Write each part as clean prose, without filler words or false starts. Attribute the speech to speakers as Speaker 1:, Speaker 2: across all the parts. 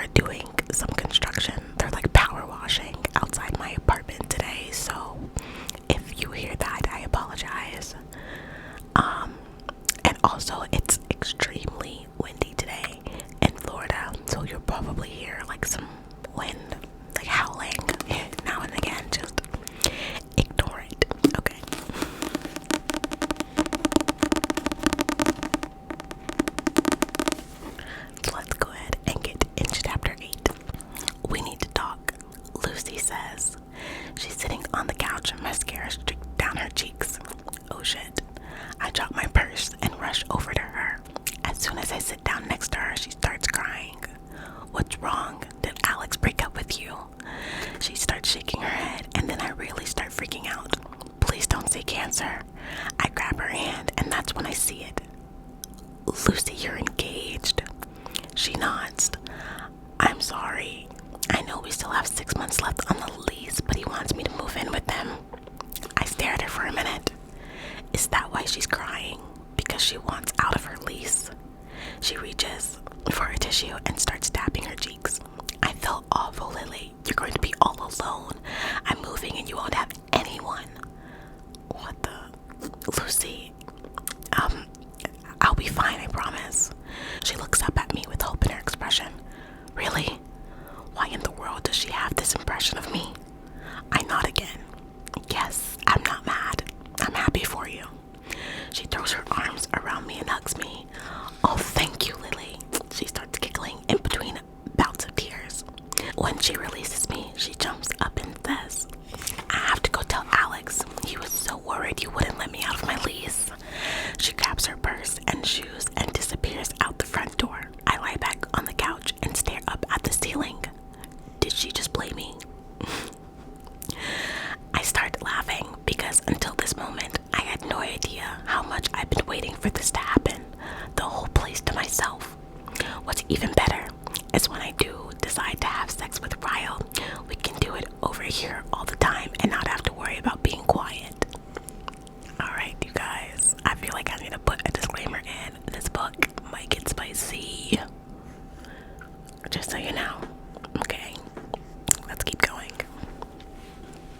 Speaker 1: are doing some construction. They're like power washing outside my apartment today, so if you hear that, I apologize. And also it's extremely windy today in Florida, so you'll probably hear like some wind, like howling now and again. Just ignore it, okay? So let's go ahead and get into chapter 8. We need to talk. Lucy says. She's sitting on the couch, mascara streaked down her cheeks. Oh shit. I drop my purse and rush over to her. As soon as I sit down next to her, she starts crying. What's wrong? Did Alex break up with you? She starts shaking her head, and then I really start freaking out. Please don't say cancer. I grab her hand, and that's when I see it. Lucy, you're engaged. She nods. I'm sorry. I know we still have 6 months left on the lease, but he wants me to move in with him. I stare at her for a minute. Is that why she's crying? Because she wants out of her lease? She reaches for a tissue and starts tapping her cheeks. I feel awful, Lily. You're going to be all alone. I'm moving and you won't have anyone. What the? Lucy, I'll be fine, I promise. She looks up at me with hope in her expression. Really? Why in the world does she have this impression of me? I nod again. Yes, I'm not mad. I'm happy for you. She throws her arms around me and hugs me. Oh, thank you, Lily. She starts giggling in between bouts of tears. When she releases me, she jumps up and says, I have to go tell Alex. He was so worried you wouldn't let me out of my lease. She grabs her purse and shoes and disappears out the front door. I lie back on the couch and stare up at the ceiling. Did she just play me? I start laughing because until this moment, I had no idea how much I've been waiting for this to happen. The whole place to myself. What's even better is when I do decide to have sex with Ryle, we can do it over here all the time and not have to worry about being quiet. Alright, you guys, I feel like I need to put a disclaimer in. This book might get spicy. Just so you know. Okay, let's keep going.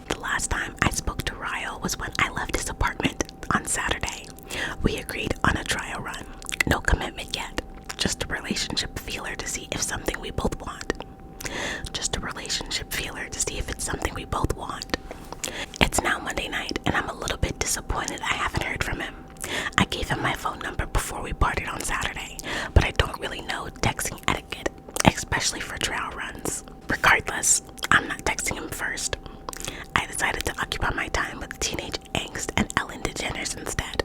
Speaker 1: The last time I spoke to Ryle was when I left his apartment on Saturday. We agreed on a trial run. No commitment yet. Just a relationship feeler to see if something we both want. Just a relationship feeler to see if it's something we both want. It's now Monday night and I'm a little bit disappointed I haven't heard from him. I gave him my phone number before we parted on Saturday, but I don't really know texting etiquette, especially for trial runs. Regardless, I'm not texting him first. I decided to occupy my time with teenage angst and Ellen DeGeneres instead.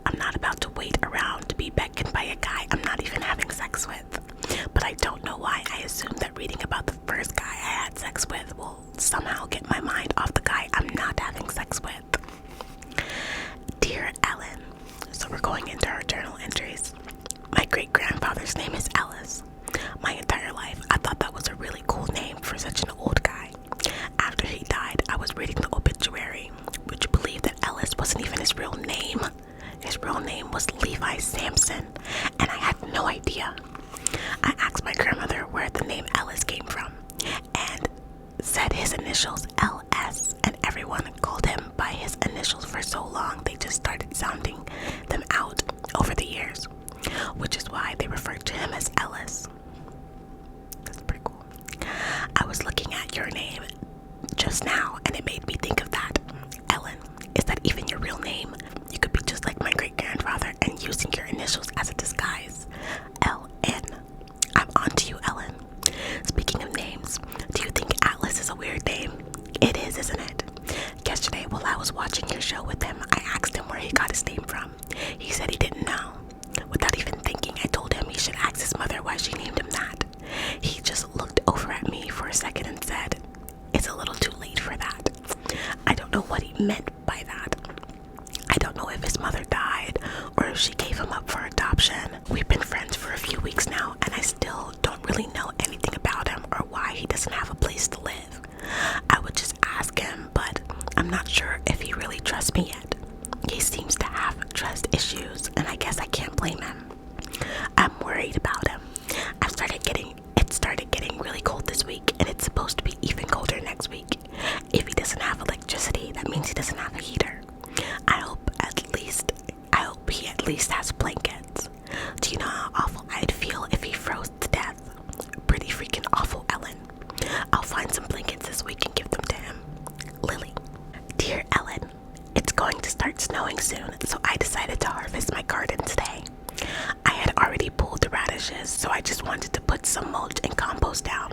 Speaker 1: I'm not about to wait around to be beckoned by a guy I'm not even having sex with. But I don't know why I assumed that reading about the first guy I had sex with will somehow get my mind off the guy I'm not having sex with. Dear Ellen, so we're going into our journal entries. My great-grandfather's name is Ellis. My entire life, I thought that was a really cool name for such an old guy. After he died, I was reading the obituary. Would you believe that Ellis wasn't even his real name? His real name was Levi Sampson, and I had no idea. I asked my grandmother where the name Ellis came from, and said his initials LS, and everyone called him by his initials for so long they just started sounding them out over the years, which is why they referred to him as Ellis. That's pretty cool. I was looking at your name just now, and it made me think of that. Ellen, is that even your real name? You could be just like my great-grandfather and using your initials as a disguise. LN. I'm on to you, Ellen. Speaking of names, do you think Atlas is a weird name? It is, isn't it? Yesterday, while I was watching your show with him, I asked him where he got his name from. He said he didn't know. Without even thinking, I told him he should ask his mother why she named him that. He just looked over at me for a second and said, it's a little too late for that. I don't know what he meant by that. I don't know if his mother died or if she gave him up for adoption. We've been friends for a few weeks now, and I still don't really know anything about him or why he doesn't have a place to live. I would just ask him, but I'm not sure if he really trusts me yet. He seems to have trust issues, and I guess I can't blame him. I'm worried about him. It started getting means he doesn't have a heater. I hope he at least has blankets. Do you know how awful I'd feel if he froze to death? Pretty freaking awful, Ellen. I'll find some blankets this week and give them to him. Lily. Dear Ellen, it's going to start snowing soon, so I decided to harvest my garden today. I had already pulled the radishes, so I just wanted to put some mulch and compost down,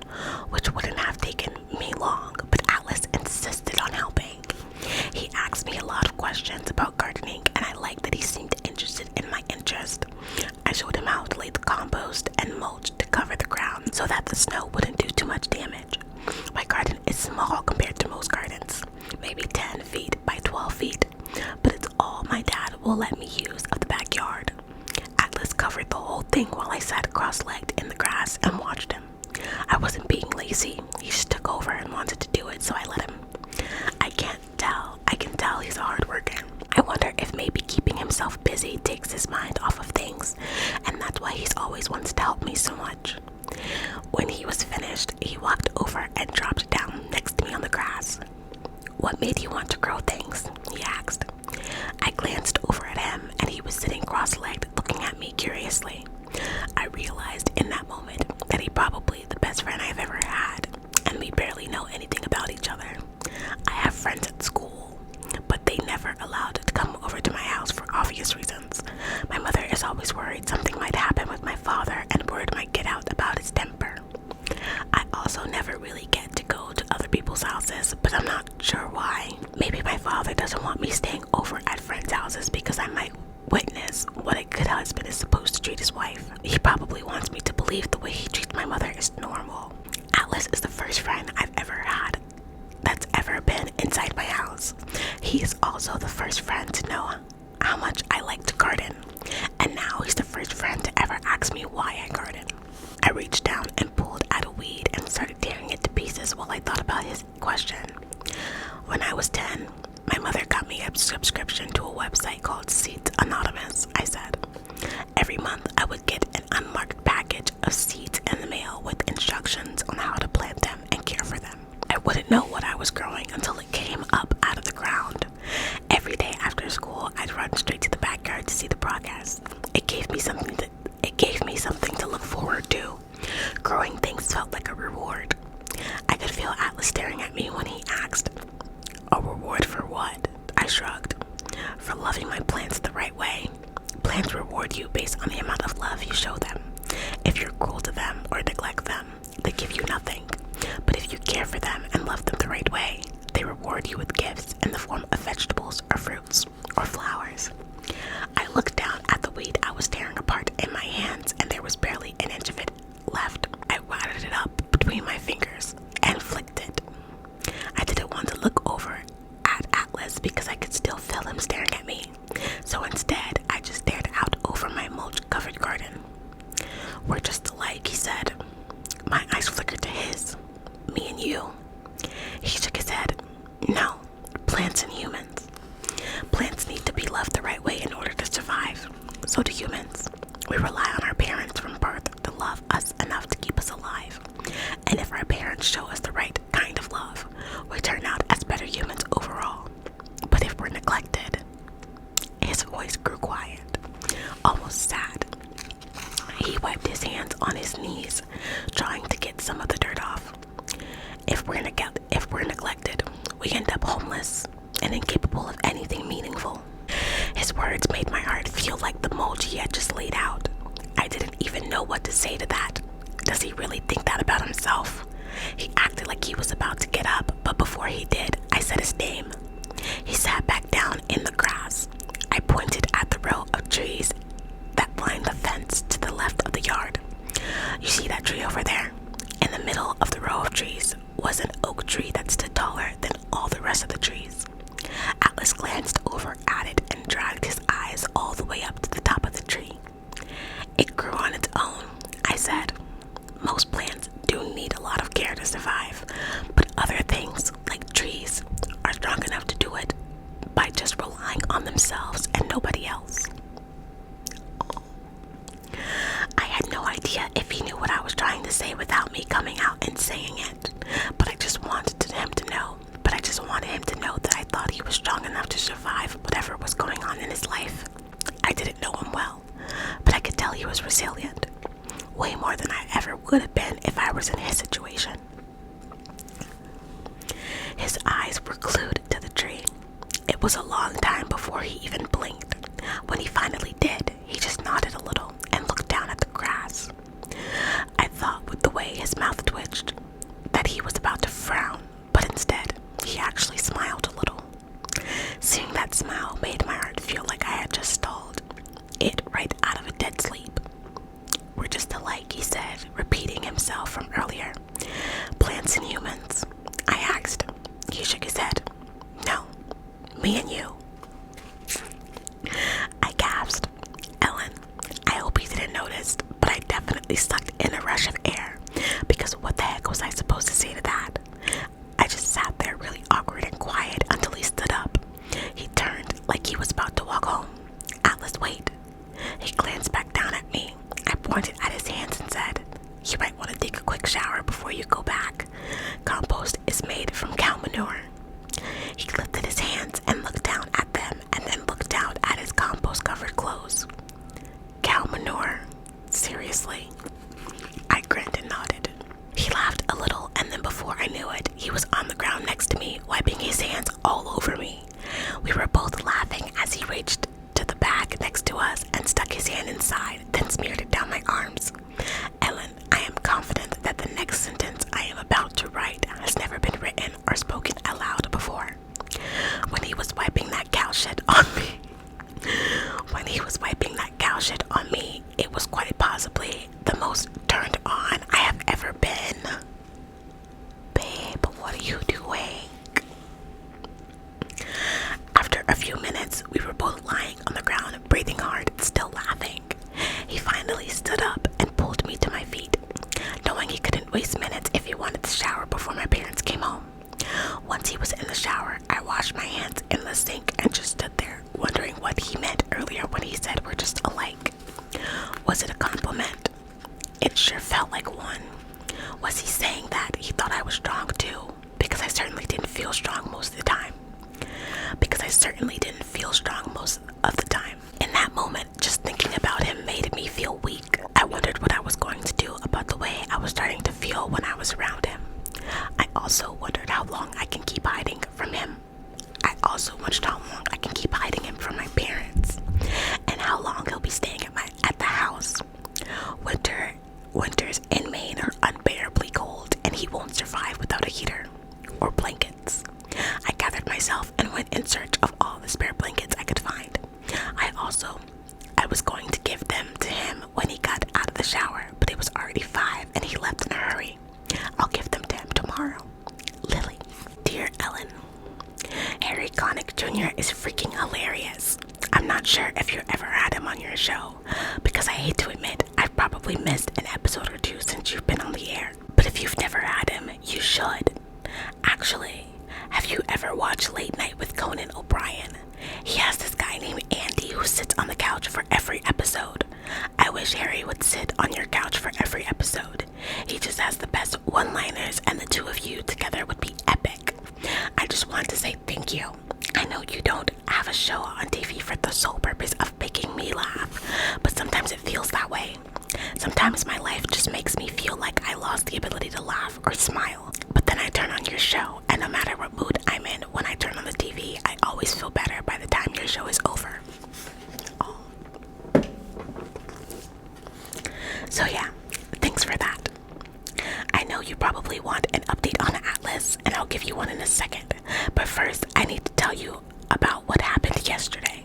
Speaker 1: which wouldn't have taken me long, but Atlas insisted on helping. He asked me a lot of questions about gardening, and I liked that he seemed interested in my interest. I showed him how to lay the compost and mulch to cover the ground so that the snow wouldn't do too much damage. My garden is small compared to most gardens, maybe 10 feet by 12 feet, but it's all my dad will let me use of the backyard. Atlas covered the whole thing while I sat cross-legged in the grass and watched him. I wasn't being lazy. He just took over and wanted to do it, so I let him. I can tell he's a hard worker. I wonder if maybe keeping himself busy takes his mind off of things, and that's why he's always wants to help me so much. When he was finished, he walked over and dropped down next to me on the grass. What made you want to grow things? He asked. I glanced over at him, and he was sitting cross-legged looking at me curiously. I realized in that moment that he's probably the best friend I've ever had, and we barely know anything about each other. I have friends at school, but they never allowed to come over to my house for obvious reasons. My mother is always worried something might happen with my father, and word might get out about his temper. I also never really get to go to other people's houses, but I'm not sure why. Maybe my father doesn't want me staying over at friends' houses because I might witness what a good husband is supposed to treat his wife. He probably wants me to believe the way he treats my mother is normal. Atlas is the first friend I've ever had that's ever been inside my house. He is also the first friend to know how much I like to garden, and now he's the first friend to ever ask me why I garden. I reached down and pulled out a weed and started tearing it to pieces while I thought about his question. When I was 10, my mother got me a subscription to a website called Seeds Anonymous, I said. Every month I would get an unmarked package of seeds in the mail with instructions on how to plant them and care for them. I wouldn't know what I was growing until it came up out of the ground. Every day after school, I'd run straight to the backyard to see the progress. It gave me something to look forward to. Growing things felt like a reward. I could feel Atlas staring at me when he asked, "A reward for what?" I shrugged. "For loving my plants the right way. Plants reward you based on the amount of love you show them. If you're cruel to them or neglect them, they give you nothing. But if you care for them and love them the right way, they reward you with gifts in the form of vegetables or fruits or flowers." I looked down at the weed I was tearing apart in my hands, and there was barely an inch of it left. I wadded it up between my fingers and flicked it. I didn't want to look over at Atlas because I could still feel him staring at me. So instead, I just stared out over my mulch-covered garden. "We're just alike," he said. My eyes flickered to his. "Me and you." He shook his head. "No, plants and humans. Plants need to be loved the right way in order to survive. So do humans. We rely on our parents from birth to love us enough to keep us alive. And if our parents show us the right kind of love, we turn out as better humans overall. But if we're neglected..." His voice grew quiet, almost sad. He wiped his hands on his knees, trying to get some of the dirt off. If we're neglected, we end up homeless and incapable of anything meaningful." His words made my heart feel like the mulch he had just laid out. I didn't even know what to say to that. Does he really think that about himself? He acted like he was about to get up, but before he did, I said his name. He sat back down in the grass. I pointed at the row of trees that lined the fence to the left of the yard. "You see that tree over there? In the middle of the row of trees was an oak tree that stood taller than all the rest of the trees." Atlas glanced over at it and dragged his eyes all the way up to the top of the tree. "It grew on its own," I said. "Most plants do need a lot of care to survive, but other things, like trees, are strong enough to do it by just relying on themselves and nobody else." I had no idea if he knew what I was trying to say without me coming out and saying it, but I just wanted him to know that I thought he was plants and humans?" I asked. He shook his head. "No, me and you." I gasped. "Ellen, I hope you didn't notice, but I definitely sucked in a rush of air, because what the heck was I supposed to say to that?" I just sat there really awkward and quiet until he stood up. He turned like he was about to walk home. "Atlas, wait." He glanced back down at me. I pointed at his hands and said, "You might want to take a quick shower before you go back. Compost is made from cow manure." He lifted his hands and looked down at them and then looked down at his compost-covered clothes. "Cow manure? Seriously?" I grinned and nodded. He laughed a little, and then before I knew it, he was on the ground next to me, wiping his hands all over me. We were both laughing as he reached to the bag next to us and stuck his hand inside, then smeared it down my arms. "Ellen, I am confident that the next sentence I am about to write has never been written or spoken aloud before." When he was wiping that cow shit on me, it was quite possibly the most turned on I have ever been. "Babe, what are you doing?" After a few minutes, we were both lying on the ground, breathing hard, still laughing. He finally stood up and pulled me to my feet, knowing he couldn't waste minutes if he wanted to shower before my parents came home. Once he was in the shower, I washed my hands in the sink and just stood there, wondering what he meant earlier when he said we're just alike. Was it a compliment? It sure felt like one. Was he saying that he thought I was strong too? Because I certainly didn't feel strong most of the time. In that moment, just thinking about him made me feel weak. I wondered what I was going to do about the way I was starting to feel when I was around him. I also wondered how long I can keep hiding from him. I also wondered how long I can keep hiding him from my parents, and how long he'll be staying at the house. Winters in Maine are unbearably cold, and he won't survive without a heater or blankets. I gathered myself and went in search of all the spare blankets I could find. I was going to give them to him when he got out of the shower, but it was already 5 and he left in a hurry. I'll give them to him tomorrow. Lily. Dear Ellen, Harry Connick Jr. is freaking hilarious. I'm not sure if you ever had him on your show, because I hate to admit I've probably missed an episode or two since you've been on the air. But if you've never had him, you should. Actually, have you ever watched Late Night with Conan O'Brien? He has this guy named Andy who sits on the couch for every episode. I wish Harry would sit on your couch for every episode. He just has the best one-liners, and the two of you together would be epic. I just want to say thank you. I know you don't have a show on TV for the sole purpose of making me laugh, but sometimes it feels that way. Sometimes my life just makes me feel like I lost the ability to laugh or smile. But then I turn on your show, and no matter what mood I'm in when I turn on the TV, I always feel better by the time your show is over. Oh. So yeah, thanks for that. I know you probably want an update on Atlas, and I'll give you one in a second. But first, I need to tell you about what happened yesterday.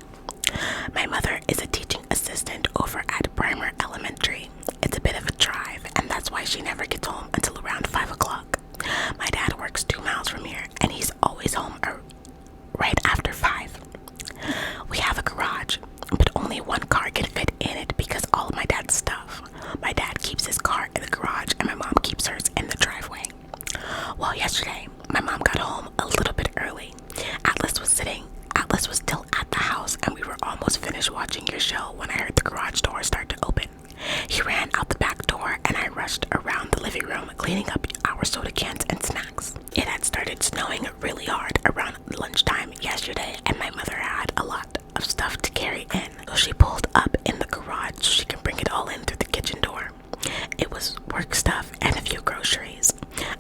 Speaker 1: My mother is a teaching assistant over at Primer Elementary. It's a bit of a drive, and that's why she never gets home until around 5 o'clock. My dad works 2 miles from here, and he's always home right after 5. We have a garage, but only one car can fit in it because all of my dad's stuff. My dad keeps his car in the garage, and my mom keeps hers in the driveway. Well, yesterday, my mom got home a little bit early. Atlas was still at the house, and we were almost finished watching your show when I heard the garage door start to open. He ran out the back door, and I rushed around the living room, cleaning up our soda cans and snacks. It had started snowing really hard around lunchtime yesterday, and my mother had a lot of stuff to carry in, so she pulled up in the garage so she can bring it all in through the kitchen door. It was work stuff and a few groceries.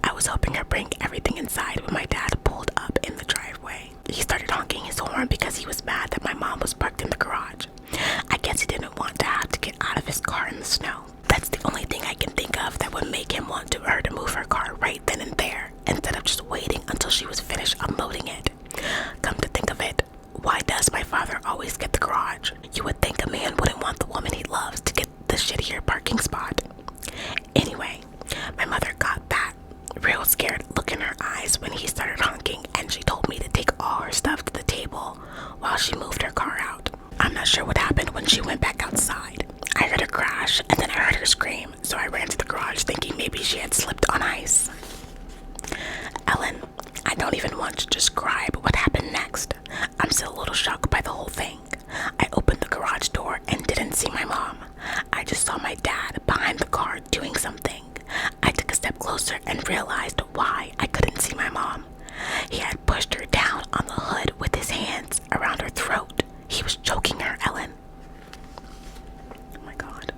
Speaker 1: I was helping her bring everything inside when my dad pulled up in the driveway. He started honking his horn because he was mad that my mom was parked in the garage. I guess he didn't want to have to get out of his car in the snow. That's the only thing I can think of that would make him want her to move her car right then and there, instead of just waiting until she was finished unloading it. Come to think of it, why does my father always get the garage? You would think a man wouldn't want the scared look in her eyes when he started honking, and she told me to take all her stuff to the table while she moved her car out. I'm not sure what happened when she went back outside. I heard her crash, and then I heard her scream, so I ran to the garage thinking maybe she had slipped on ice. Ellen, I don't even want to describe what happened next. I'm still a little shocked by the whole thing. I opened the garage door and didn't see my mom. I just saw my dad behind the car doing something. I took a step closer and realized why I couldn't see my mom. He had pushed her down on the hood with his hands around her throat. He was choking her, Ellen. Oh my God.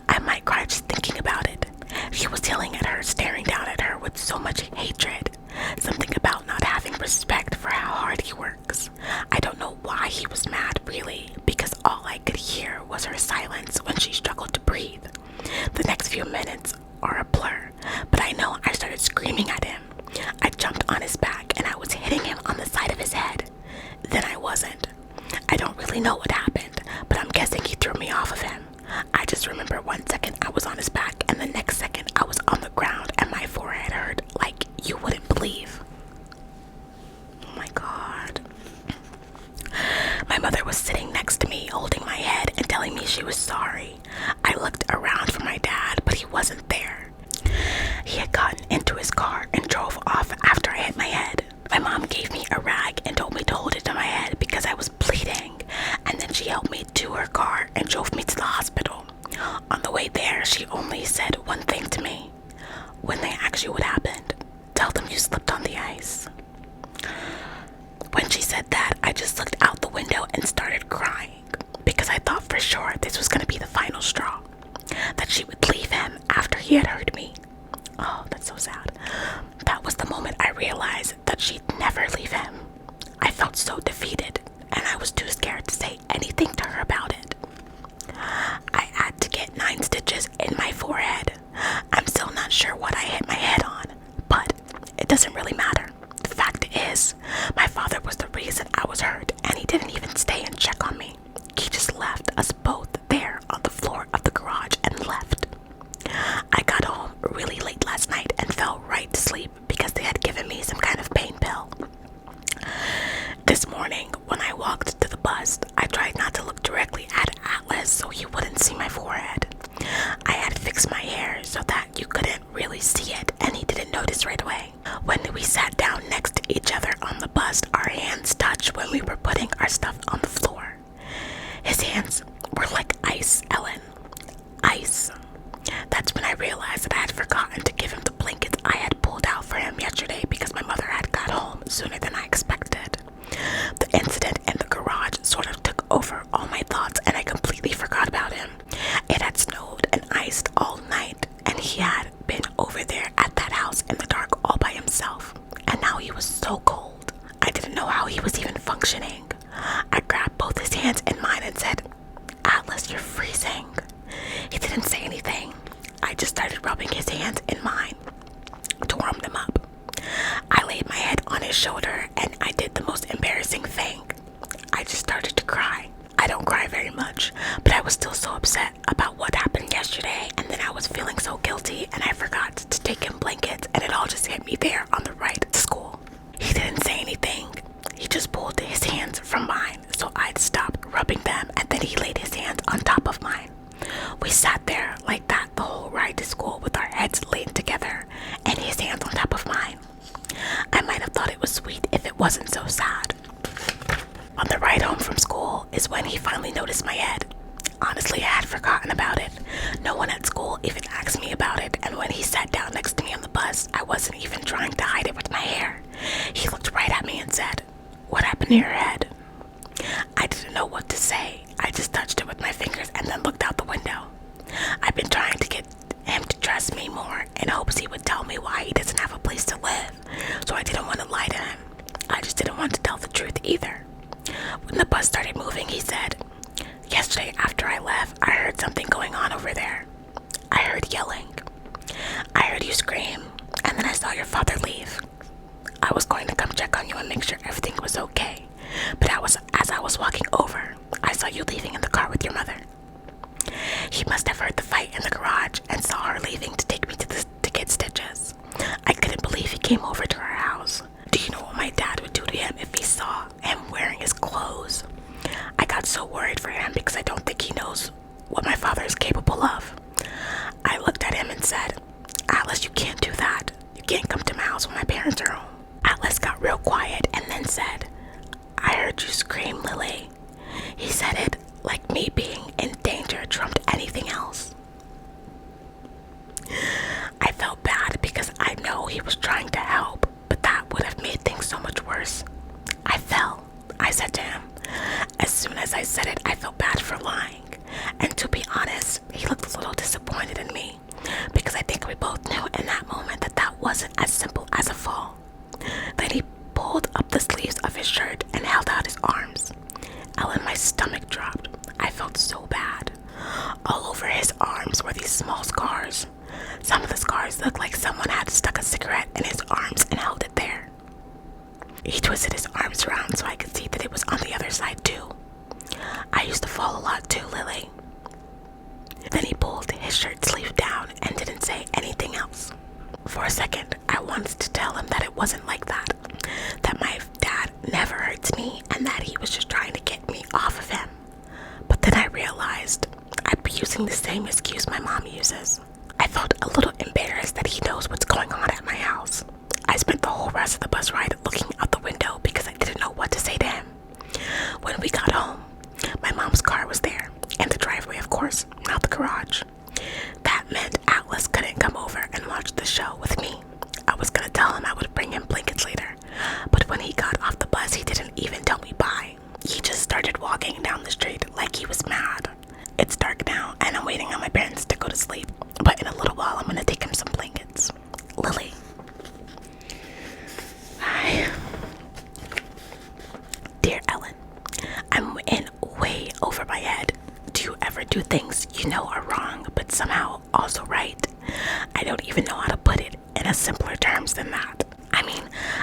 Speaker 1: I might cry just thinking about it. He was yelling at her, staring down at her with so much hatred. Something about not having respect for how hard he works. I don't know why he was mad, really, because all I could hear was her silence when she struggled to breathe. The next few minutes are a blur, but I know I started screaming at him. I jumped on his back and I was hitting him on the side of his head. Then I wasn't. I don't really know what happened, but I'm guessing he threw me off of him. I just remember 1 second I was on his back and the next second I was on the ground and my forehead hurt like you wouldn't believe. Oh my God. My mother was sitting next to me, holding my head and telling me she was sorry. I looked around for my dad, but he wasn't there. He had gotten into his car and drove off after I hit my head. My mom gave me a rag and told me to hold it to my head because I was bleeding, and then she helped me to her car and drove me to the hospital. On the way there, she only said one thing to me. When they ask you what happened, tell them you slipped on the ice. When she said that, I just looked out the window and started crying because I thought for sure this was going to be the final straw, that she would leave him after he had hurt me. Oh, that's so sad. That was the moment I realized that she'd never leave him. I felt so defeated, and I was too scared to say anything to her about it. I had to get 9 stitches in my forehead. I'm still not sure what I hit my head on, but it doesn't really matter. The fact is, my father was the reason I was hurt, and he didn't even stay and check on me. He just left us both there on the floor of the garage and left. I got home really late last night and fell right to sleep because they had given me some kind of pain pill. This morning, when I walked to the bus, I tried not to look directly at Atlas so he wouldn't see my forehead. I had fixed my hair so that you couldn't really see it, and he didn't notice right away. When we sat down next to each other on the bus, our hands touched when we were putting our stuff on the floor. His hands were like ice, Ellen. Ice. That's when I realized that I had forgotten to give him the blankets I had pulled out for him yesterday because my mother had got home sooner than I expected. The incident in the garage sort of took over all my thoughts and I completely forgot about him. It had snowed and iced all night, and he had been over there at that house in the dark all by himself, and now he was so cold. I didn't know how he was even functioning. I grabbed both his hands in mine and said, "Atlas, you're freezing." He didn't say anything. I just started rubbing his hands in mine to warm them up. I laid my head on his shoulder and I did the most embarrassing thing. I just started to cry. I don't cry very much, but I was still so upset about what happened yesterday, and then I was feeling so guilty and I forgot to take him blankets, and it all just hit me there on the ride to school. He didn't say anything. He just pulled his hands from mine, so I'd stopped rubbing them, and then he laid his hands on top of mine. We sat there like that the whole ride to school with our heads laid together and his hands on top of mine. I might have thought it was sweet if it wasn't so sad. On the ride home from school is when he finally noticed my head. Honestly, I had forgotten about it. No one at school even asked me about it, and when he sat down next to me on the bus, I wasn't even trying to hide it with my hair. He looked right at me and said, "What happened to your head?" I didn't know what to say. I just touched it with my fingers and then looked out the window. I've been trying to get him to trust me more in hopes he would tell me why he doesn't have a place to live, so I didn't want to lie to him. I just didn't want to tell the truth either. When the bus started moving, he said, "Yesterday after I left, I heard something going on over there. I heard yelling. I heard you scream, and then I saw your father leave. I was going to come check on you and make sure everything was okay, but as I was walking over, I saw you leaving in the car with your mother. He must have heard the fight in the garage and saw her leaving to take me to get stitches. I couldn't believe he came over to our house. Do you know what my dad would do to him if he saw him wearing his clothes? I got so worried for him because I don't think he knows what my father is capable of. I looked at him and said, Atlas, you can't do that. You can't come to my house when my parents are home. Atlas got real quiet and then said, I heard you scream, Lily. He said it like me being in danger trumped anything else. I felt bad because I know he was trying to help, but that would have made things so much worse. I fell, I said to him. As soon as I said it, I felt bad for lying. And to be honest, he looked a little disappointed in me because I think we both knew in that moment that that wasn't as simple as a fall. Then he pulled up the sleeves of his shirt and held out his arms. Ellen, my stomach dropped. I felt so bad. All over his arms were these small scars. Some of the scars looked like someone had stuck a cigarette in his arms and held it there. He twisted his arms around so I could see that it was on the other side too. I used to fall a lot too, Lily. Then he pulled his shirt sleeve down and didn't say anything else. For a second, I wanted to tell him that it wasn't like that my dad never hurts me and that he was just trying to get me off of him. But then I realized I'd be using the same excuse my mom uses. I felt a little embarrassed that he knows what's going on at my house. I spent the whole rest of the bus ride looking out the window because I didn't know what to say to him. When we got home, my mom's car was there, in the driveway of course, not the garage. That meant Atlas couldn't come over and watch the show with me. I was gonna tell him I would bring him blankets later, but when he got off the bus, he didn't even tell me bye. He just started walking down the street like he was mad. It's dark now, and I'm waiting on my parents to go to sleep, but in a little while, I'm gonna take him some blankets. Lily. Hi. Dear Ellen, I'm in way over my head. Do you ever do things you know are wrong, but somehow also right? I don't even know how to put it in a simpler terms than that. I mean,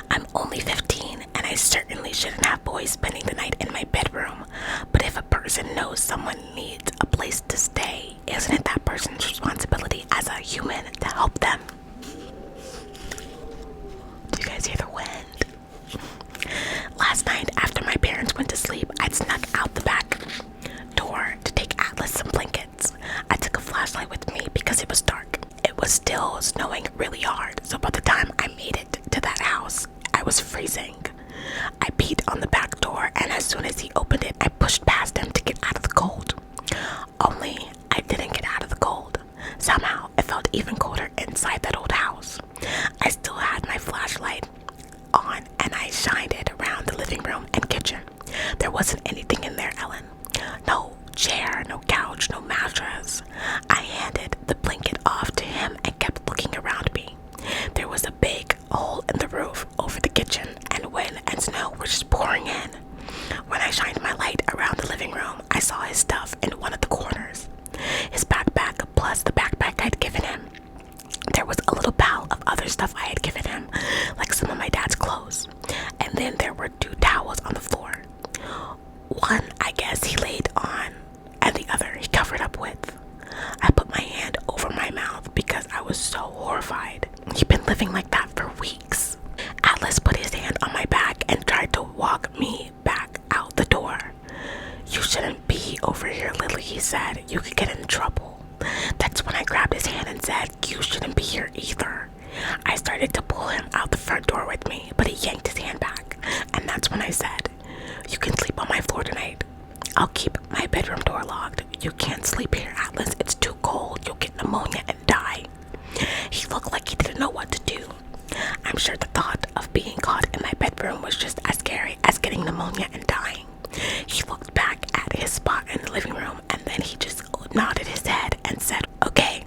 Speaker 1: I'm only 15, and I certainly shouldn't have boys spending the night in my bedroom. But if a person knows someone needs a place to stay, isn't it that person's responsibility as a human to help them? Do you guys hear the wind? Last night, after my parents went to sleep, I'd snuck out the back door to take Atlas some blankets. I took a flashlight with me because it was dark. It was still snowing really hard, so by the time I made it to that house, I was freezing. I beat on the back door, and as soon as he opened it, I pushed past him to get out of the cold. Only I didn't get out of the cold. Somehow, it felt even colder inside that old house. I still had my flashlight on, and I shined it around the living room and kitchen. There wasn't anything in there, Ellen. No chair, no couch, no mattress. I handed the blanket off to him and kept looking around me. There was a big hole in the roof over the kitchen, and wind and snow were just pouring in. When I shined my light around the living room, I saw his stuff in one of the corners. His backpack plus the backpack I'd given him. There was a little pile of other stuff I had given him, like some of my dad's clothes. And then there were 2 towels on the floor. One, I guess, he laid on, and the other he covered up with. I put my hand over my mouth because I was so horrified. He'd been living like that for weeks. Atlas put his hand on my back and tried to walk me back out the door. You shouldn't be over here, Lily, he said. You could get in trouble. That's when I grabbed his hand and said, you shouldn't be here either. I started to pull him out the front door with me, but he yanked his hand back. And that's when I said, you can sleep on my floor tonight. I'll keep my bedroom door locked. You can't sleep here, Atlas. It's too cold. You'll get pneumonia and die. He looked like he didn't know what to do. I'm sure the thought of being caught in my bedroom was just as scary as getting pneumonia and dying. He looked back at his spot in the living room, and then he just nodded his head and said, okay,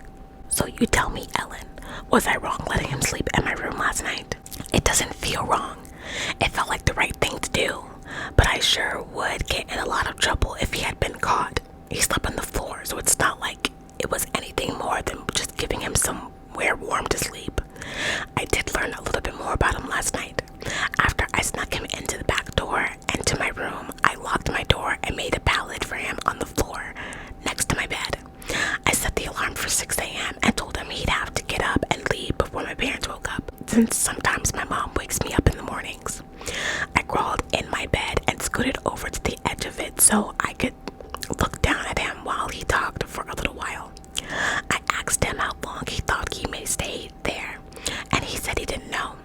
Speaker 1: so you tell me, Ellen, was I wrong letting him sleep in my room last night? It doesn't feel wrong. It felt like the right thing to do, but I sure would get in a lot of trouble if he had been caught. He slept on the floor, so it's not like it was anything more than just giving him somewhere warm to sleep. I did learn a little bit more about him last night. After I snuck him into the back door and to my room, I locked my door and made a pallet for him on the floor next to my bed. I set the alarm for 6 a.m. and told him he'd have to get up and leave before my parents woke up, since sometimes my my mom wakes me up in the mornings. I crawled in my bed and scooted over to the edge of it so I could look down at him while he talked for a little while. I asked him how long he thought he may stay there, and he said he didn't know.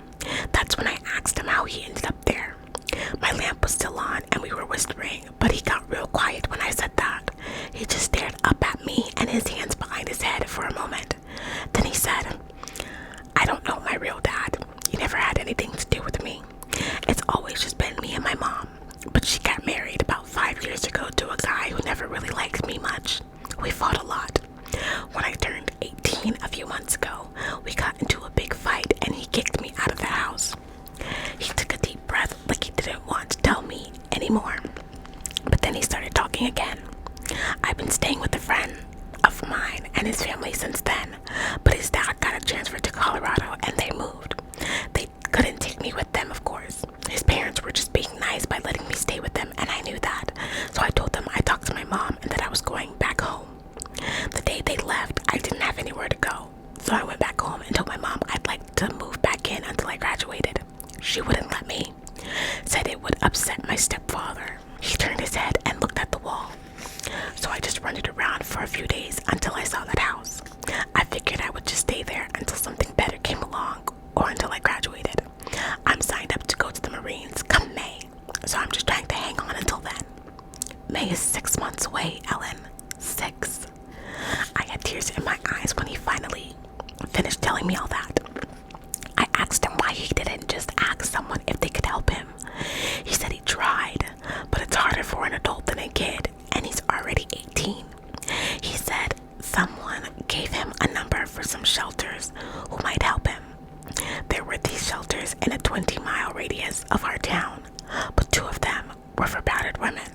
Speaker 1: That's when I asked him how he ended up there. My lamp was still on and we were whispering, but he got real quiet when I said that. He just stared up at me and his hands behind his head for a moment. Then he said, "I don't know my real dad. He never had anything to do with me. It's always just been me and my mom. But she got married about 5 years ago to a guy who never really liked me much. We fought a lot. When I turned 18 a few months ago, we got into a big fight and he kicked me out of the house." He took a deep breath like he didn't want to tell me anymore. But then he started talking again. "I've been staying with a friend of mine and his family since then, but his dad got a transfer to Colorado and they moved. They couldn't take me with them, of course. His parents were just being nice by letting me stay with them, and I knew that. So I told them I talked to my mom and that I was going back home. The day they left, I didn't have anywhere to go. So I went back home and told my mom I'd like to move back in until I graduated. She wouldn't let me. Said it would upset my stepfather. He turned his head and looked at the wall. So I just wandered around for a few days until I saw that house. I figured I would just stay there until something better came along or until I graduated. I'm signed up to go to the Marines come May, so I'm just trying to hang on until then." May is 6 months away, Ellen. 6. I had tears in my eyes when he finally finished telling me all that. I asked him why he didn't just ask someone if they could help him. He said he tried, but it's harder for an adult than a kid, and he's already 18. He said someone gave him a number for some shelters who might help him. There were these shelters in a 20-mile radius of our town, but 2 of them were for battered women.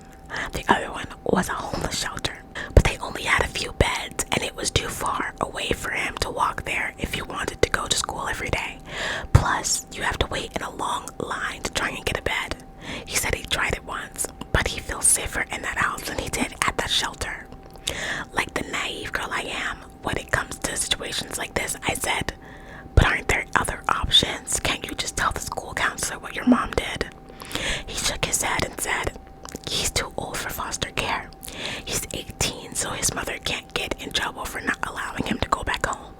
Speaker 1: The other one was a homeless shelter, but they only had a few beds, and it was too far away for him to walk there if he wanted to go to school every day. Plus, you have to wait in a long line to try and get a bed. He said he tried it once, but he feels safer in that house than he did at that shelter. Like the naive girl I am, when it comes to situations like this, I said, "But aren't there other options? Can't you just tell the school counselor what your mom did?" He shook his head and said, "He's too old for foster care. He's 18, so his mother can't get in trouble for not allowing him to go back home.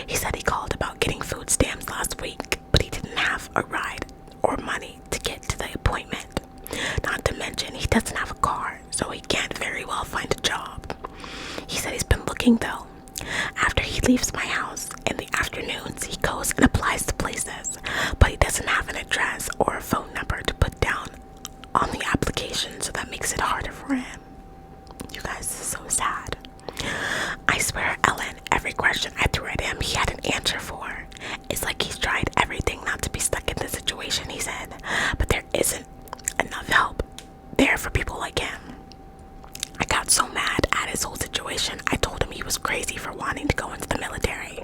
Speaker 1: He said he called about getting food stamps last week, but he didn't have a ride or money to get to the appointment. Not to mention, he doesn't have a car, so he can't very well find a job. He said he's been looking though. After he leaves my house, in the afternoons, he goes and applies to places, but he doesn't have an address or a phone number to put down on the application, so that makes it harder for him." You guys, this is so sad. I swear, Ellen, every question I threw at him, he had an answer for. It's like he's tried everything not to be stuck in this situation, he said, but there isn't enough help there for people like him. I got so mad at his whole situation, I told him he was crazy for wanting to go into the military.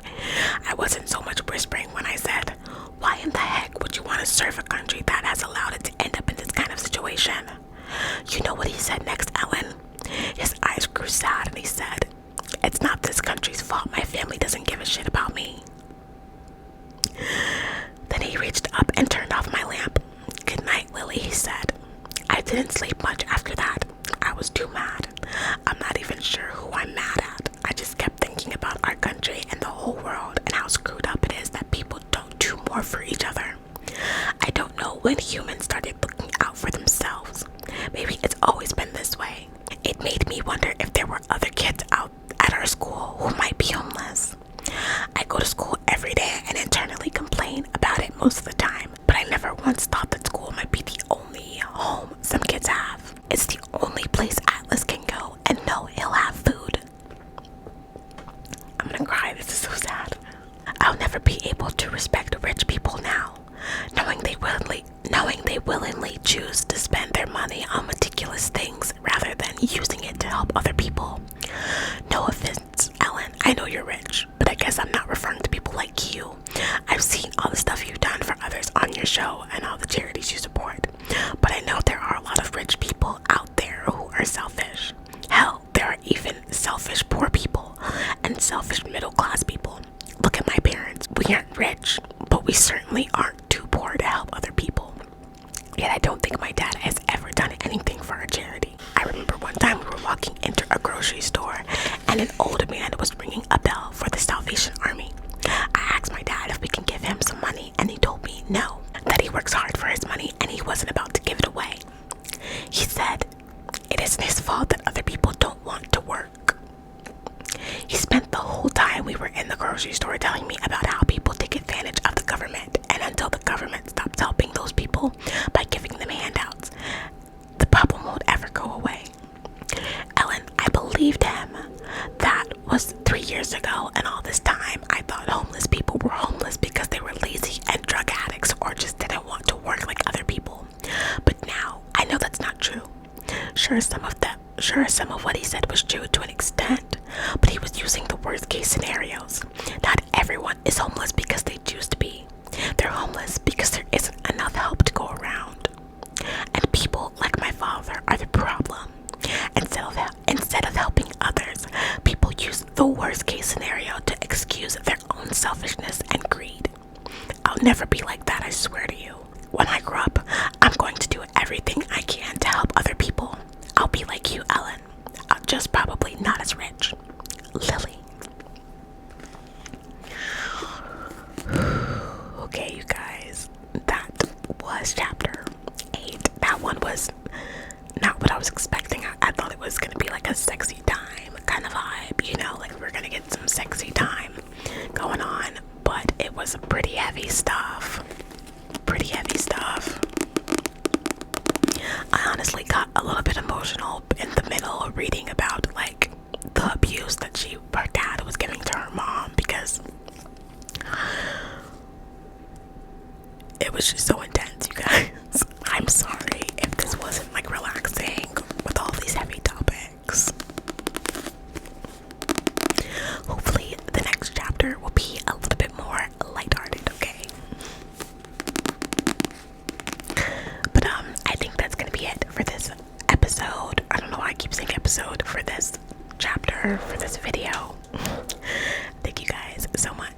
Speaker 1: I wasn't so much whispering when I said, "Why in the heck would you want to serve a country that has allowed it to end up in this kind of situation?" You know what he said next, Ellen? His eyes grew sad and he said, "It's not this country's fault my family doesn't give a shit about me." Then he reached up and turned off my lamp. "Good night, Lily," he said. I didn't sleep much after that. I was too mad. I'm not even sure who I'm mad at. I just kept thinking about our country and the whole world and how screwed up it is that people don't do more for each other. I don't know when humans started looking out for themselves. Maybe it's always been this way. It made me wonder if there were other kids out at our school who might be homeless. I go to school every day and internally complain about it most of the time, but I never once thought that school might be the only home some kids have. It's the only place Atlas can go and know he'll have food. I'm gonna cry, this is so sad. I'll never be able to respect rich people now, knowing they willingly choose to spend their money on meticulous things rather than using it to help other people. No offense, Ellen, I know you're rich, but I guess I'm not referring to people like you. I've seen all the stuff you've done for others on your show and all the charities you support, but I know there are a lot of rich people out there who are selfish. Hell, there are even selfish poor people and selfish middle class people. Look at my parents. We aren't rich, but we certainly aren't too poor and an old man was ringing a bell for the Salvation Army. I asked my dad if we can give him some money, and he told me no, that he works hard for his money and he wasn't about to give it away. He said it isn't his fault that other people don't want to work. He spent the whole time we were in the grocery store telling me about how people take advantage of the government, and until the government stops helping those people by giving them handouts, the problem won't ever go away. Ellen, I believed him. That was 3 years ago, and all this time I thought homeless people were homeless because they were lazy and drug addicts or just didn't want to work like other people. But now I know that's not true. Sure, some of what he said was true to an extent, but he was using the worst case scenarios. Not everyone is homeless because they choose to be. They're homeless because there isn't enough help to go around. And people like my father are the problem. Instead of helping others, people use the worst case scenario to excuse their own selfishness and greed. I'll never be like that, I swear to you. When I grow up, I'm going to do everything I can to help other people. I'll be like you, Ellen. Just probably not as rich. Lily. Okay, you guys. That was chapter 8. That one was not what I was expecting. I thought it was gonna be like a sexy time kind of vibe, you know, like we're gonna get some sexy time going on, but it was pretty heavy stuff. I honestly got a little bit emotional in the middle reading about like the abuse that her dad was giving to her mom, because it was just so intense, you guys. I'm sorry if this wasn't like relaxing with all these heavy topics. Hopefully the next chapter will be a little bit more lighthearted, okay? But I think that's gonna be it for this episode. I don't know why I keep saying episode, for this chapter, for this video. Thank you guys so much